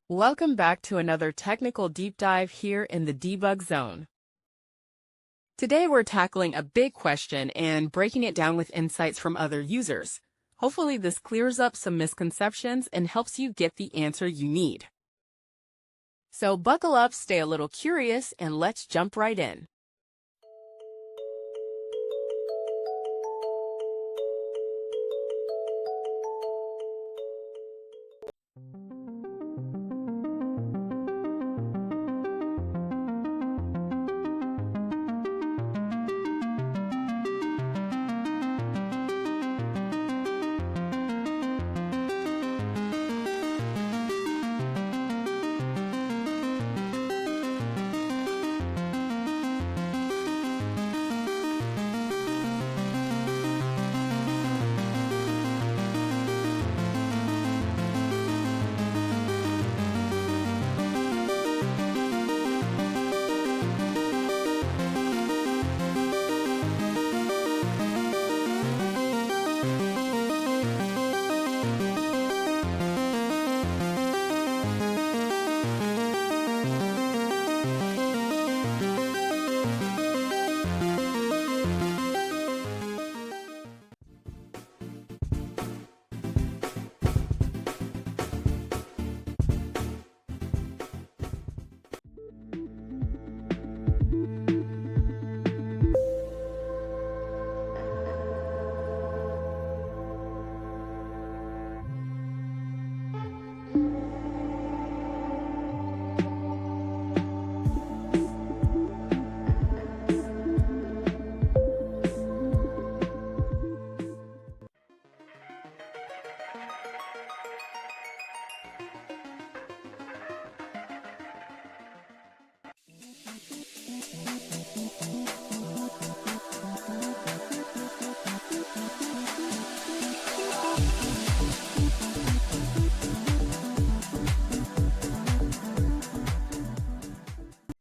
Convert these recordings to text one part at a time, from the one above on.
Welcome back to another technical deep dive here in the debug zone. Today we're tackling a big question and breaking it down with insights from other users. Hopefully this clears up some misconceptions and helps you get the answer you need. So buckle up, stay a little curious, and let's jump right in.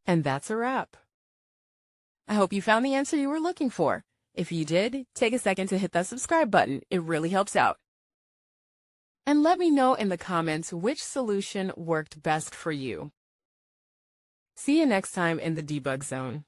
And that's a wrap. I hope you found the answer you were looking for. If you did, take a second to hit that subscribe button. It really helps out. And let me know in the comments which solution worked best for you. See you next time in the debug zone.